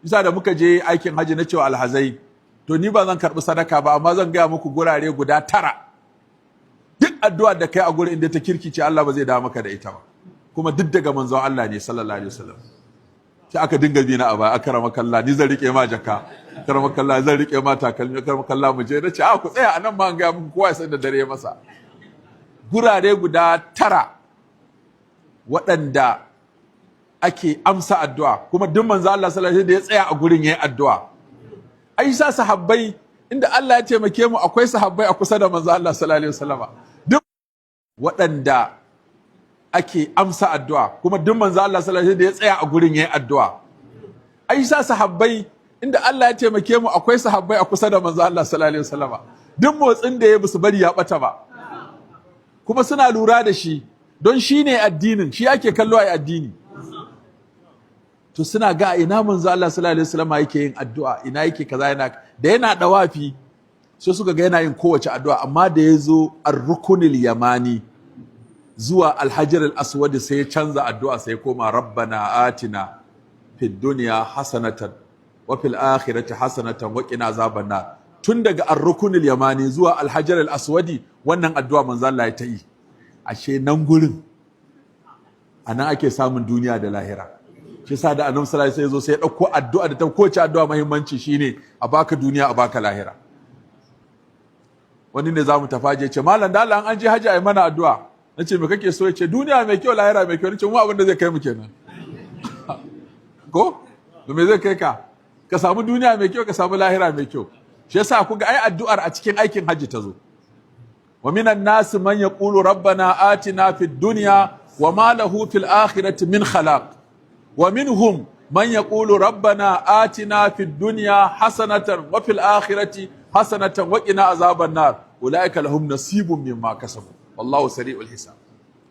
Isa da muka je aikin haji na cewa alhazai, to ni ba zan karɓi sadaka ba, amma zan gaya muku gurare guda 9. Duk addu'ar da kai a gurin inda ta kirkice Allah ba zai dawo maka da ita ba. Kuma duk daga manzon Allah ne sallallahu alaihi wasallam. Sai aka dinga bi na a baya, akramakallah ni zan rike ma jaka, akramakallah zan rike ma takalmi, akramakallah mu je. Nace a ku tsaya anan ma an gaya muku kowa ya san da dare masa. Gurare guda 9 waɗanda ake amsa addu'a, kuma duk manzo Allah sallallahu alaihi wasallam da ya tsaya a gurin yayin addu'a. Ai sa sahabbai, inda Allah ya taimake mu akwai sahabbai a kusa da manzo Allah sallallahu alaihi wasallam. Duk waɗanda ake amsa addu'a, kuma duk manzo Allah sallallahu alaihi wasallam da ya tsaya a gurin yayin addu'a. Ai sa sahabbai, inda Allah ya taimake mu akwai sahabbai a kusa da manzo Allah sallallahu alaihi wasallam. Duk motsin da ya musu bari ya bata ba. Kuma suna lura da shi, don shi ne addinin, shi ake kallo a addini. To suna ga ina manzo Allah sallallahu alaihi wasallam yake yin addu'a, ina yake kaza, yana dawafi, sai suka ga yana yin kowace addu'a, amma da ya zo ar-rukunil yamani zuwa al-hajar al-aswad sai ya canza addu'a, sai ya koma rabbana atina fid dunya hasanatan wa fil akhirati hasanatan wa qina azaban nar. Tun daga ar-rukunil yamani zuwa al-hajar al-aswadi wannan addu'a manzo Allah ya ta yi. Ashe nan gurin anan ake samun duniya da lahira. Shi yasa da Annabi sallallahu alaihi wasallam sai ya dauko addu'a da ta kowace addu'a muhimmanci shine a baka duniya a baka lahira. Wani ne zamu tafaje ce mallan da Allah an je haji ayi mana addu'a. Nace me kake so? Yace duniya mai kyau lahira mai kyau. Nace mu abin da zai kai mu kenan. Ko? To me zai kai ka? Ka samu duniya mai kyau, ka samu lahira mai kyau. Shi yasa ku ga ai addu'ar a cikin aikin haji ta zo. Wa minan nas man yaqulu rabbana atina fid dunya wa ma lahu fil akhirati min khalaq. Wa minhum man yaqulu rabbana atina fid dunya hasanatan wa fil akhirati hasanatan wa qina azaban nar. Ulaika lahum nasibun mimma kasabu. Wallahu sari'ul hisab.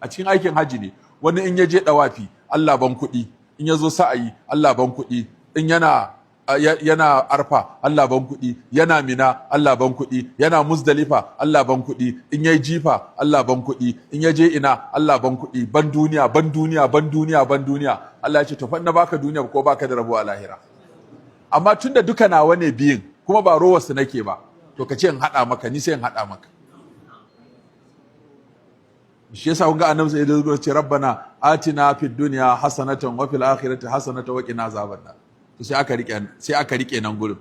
A cikin aikin haji ne, wani in yaje dawafi, Allah ban kuɗi, in yazo sa'ayi, Allah ban kuɗi, in yana arfa, Allah ban kuɗi, yana mina, Allah ban kuɗi, yana muzdalifa, Allah ban kuɗi, in yayi jifa, Allah ban kuɗi, in yaje ina, Allah ban kuɗi, ban duniya, ban duniya, ban duniya, ban duniya. Allah ya ce to fa na baka duniya ko baka da rabo a lahira. Amma tunda duka nawa ne biyin, kuma ba rowar su nake ba, to ka ce in hada maka, ni sai in hada maka. Shi yasa kun ga Annabi sai ya ce rabbana atina fid dunya hasanatan wa fil akhirati hasanatan wa qina azaban nar. Sai aka rike nan gurin,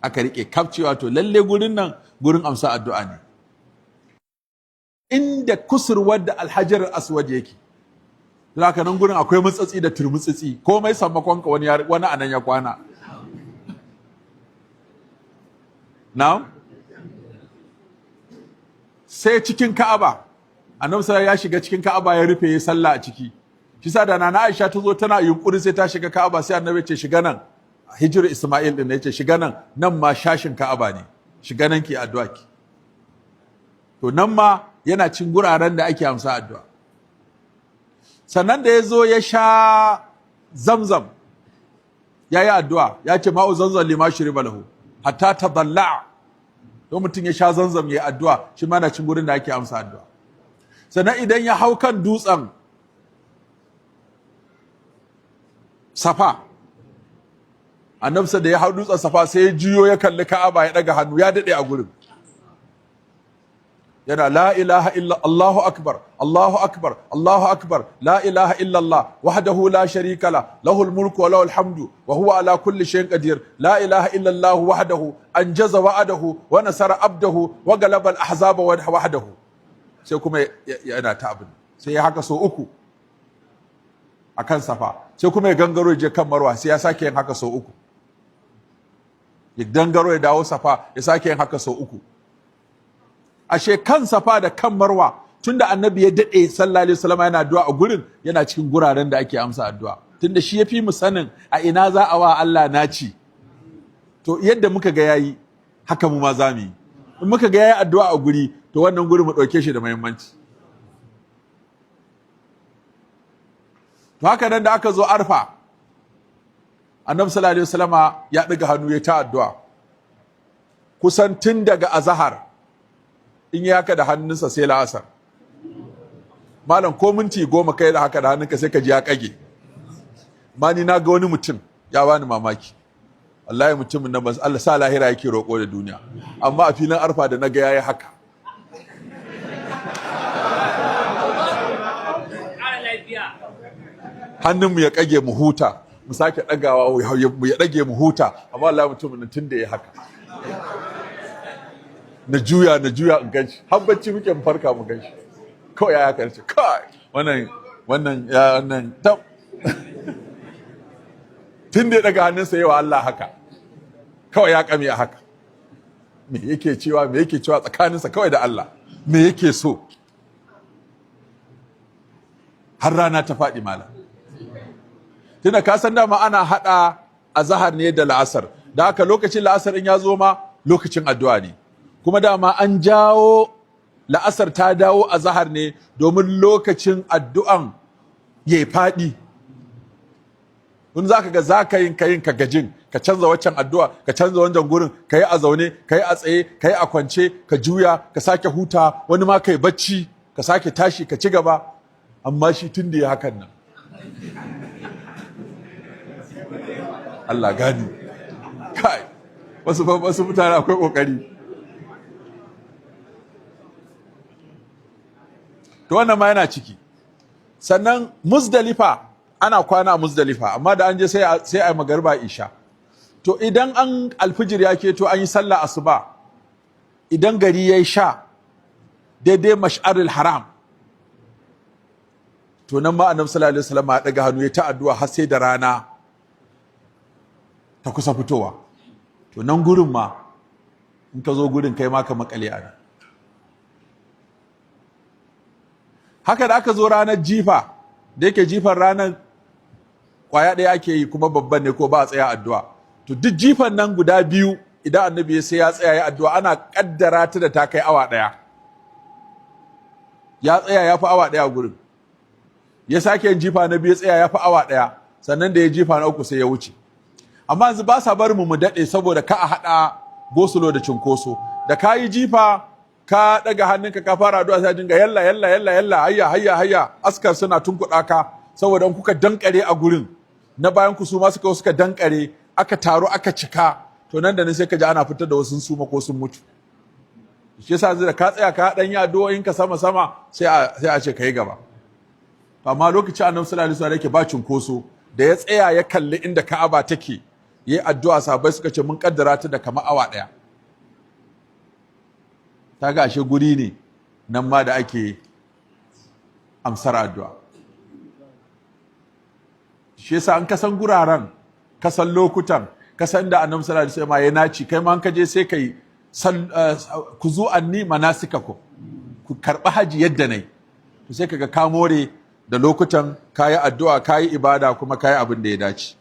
aka rike kafcewa, to lalle gurin nan gurin amsa addu'a ne. Inda kusurwar da alhajar aswad yake, zaka nan gurin akwai mutsatsi da turmutsitsi, komai sammakon ka wani anan ya kwana. Now sai cikin Ka'aba, Annabi sallallahu ya shiga cikin Ka'aba ya rufe ya sallah a ciki. Shi sa da Nana Aisha ta zo tana yunkuri sai ta shiga Ka'aba, sai Annabi ce shiga nan, hijir Isma'il din yace shiga nan, nan ma shashin Ka'aba ne, shiga nan ki addu'a ki. To nan ma yana cin guraren da ake amsa addu'a. Sannan da ya zo ya sha Zamzam, ya yi addu'a, ya ce ma'u Zamzam lima shuriba lahu hatta tadalla. Don mutum ya sha Zamzam ya yi addu'a, shi ma na cin gurin da ake amsa addu'a. Sannan idan ya hau kan dutsen Safa, Annabi da ya hau dutsen Safa sai ya juyo ya kalli Ka'aba ya daga hannu, ya dade a gurin. Yana la ilaha illa Allahu akbar, Allahu akbar, Allahu akbar, la ilaha illa Allah wahdahu la sharika la, lahul mulku wa lahul hamdu wa huwa ala kulli shay'in qadir, la ilaha illa Allah wahdahu anjaza wa'adahu wa nasara abdahu wa galaba al-ahzaba wahdahu. Sai kuma yana ta abin, sai ya haka so uku akan Safa, sai kuma ya gangaro je kan Marwa, sai ya sake yin haka sau uku. Ya gangaro ya dawo Safa, ya sake yin haka sau uku. Ashe kan Safa da kan Marwa, tunda Annabi ya dade sallallahu alaihi wasallam yana addu'a a gurin, yana cikin guraren da ake amsa addu'a. Tunda shi yafi mu sanin a ina za a wa Allah naci. To yadda muka ga yayi, haka mu ma za mu yi. In muka ga yayi addu'a a guri, to wannan gurin mu dauke shi da muhimmanci. To haka nan da aka zo Arfa, Annabi sallallahu alaihi wasallama ya ɗiga hannu ya ta addu'a. Kusan tun daga azahar, in yi haka da hannunsa sai la'asar. Malam ko minti 10 kai da haka da hannunka sai ka ji ya kage. Ma ni na ga wani mutum ya bani mamaki. Wallahi mutumin nan Allah sa lahira yake roƙo da duniya, amma a filin arfa da naga yayi haka. Hannunmu ya kage mu huta, mu sake ɗagawa ya ɗage mu huta, amma wallahi mutumin nan tun da ya haka. Na juya in ganshi, har bacci muke mu farka mu ganshi. Kawai ya haka ce, kai wannan tab. Tun da ya ɗaga hannunsa yawa Allah haka, kawai ya kame a haka. Me yake cewa tsakaninsa kawai da Allah, me yake so? Har rana ta faɗi malam. Tunda ka san dama ana haɗa azahar ne da la'asar, da haka lokacin la'asar in ya zo ma lokacin addu'a ne, kuma dama an jawo la'asar ta dawo azahar ne domin lokacin addu'an ya faɗi. Wani za ka ga za ka yin ka gajin, ka canza waccan addu'a, ka canza wancan gurin, ka yi a zaune, ka yi a tsaye, ka yi a kwance, ka juya, ka sake huta, wani ma ka yi bacci, ka sake tashi, ka ci gaba. Amma shi tun da ya hakan nan. Allah gani. Kai, wasu mutane akwai ƙoƙari. To wannan ma yana ciki. Sannan Muzdalifa, ana kwana a Muzdalifa, amma da an je sai a yi magariba isha. To idan an alfijir ya keto an yi sallah asuba, idan gari ya yi sha daidai mash'aril haram, to nan ma annabi sallallahu alaihi wasallam ya daga hannu ya ta addu'a har sai da rana ta kusa fitowa. To nan gurin ma in ka zo gurin kai ma ka makale ana. Haka da aka zo ranar jifa, da yake jifan ranar kwaya ɗaya ake yi kuma babban ne ko ba a tsaya addu'a. To duk jifan nan guda biyu idan annabi sai ya tsaya ya addu'a, ana kaddara ta da ta kai awa ɗaya. Ya tsaya ya fi awa ɗaya gurin. Ya sake yin jifa na biyu, ya tsaya ya fi awa ɗaya, sannan da ya jifa na uku sai ya wuce. Amma yanzu ba sa bar mu daɗe saboda ka a haɗa gosulo da cinkoso. Da ka yi jifa ka ɗaga hannunka ka fara addu'a sai dinga yalla hayya askar suna tunkuɗa ka, saboda in kuka dankare a gurin na bayan ku su ma suka dankare, aka taru aka cika, to nan da nan sai ka ji ana fitar da wasu suma ko sun mutu. Shi yasa da ka tsaya ka ɗan yi addu'o'in ka sama sai a ce ka yi gaba. Amma lokacin annabi sallallahu alaihi wasallam yake ba cinkoso, da ya tsaya ya kalli inda Ka'aba take, yayi addu'a, sahabbai suka ce mun kaddara ta da kamar awa ɗaya. Ta ga ashe guri ne nan ma da ake amsar addu'a. Shi yasa an kasan guraren, kasan lokutan, kasan da annabi sallallahu alaihi wasallam ya naci, kai ma an kaje sai kai ku zu anni manasikakum, ku karɓi haji yadda nayi, to sai kaga ka more da lokutan, kayi addu'a, kayi ibada, kuma kayi abin da ya dace.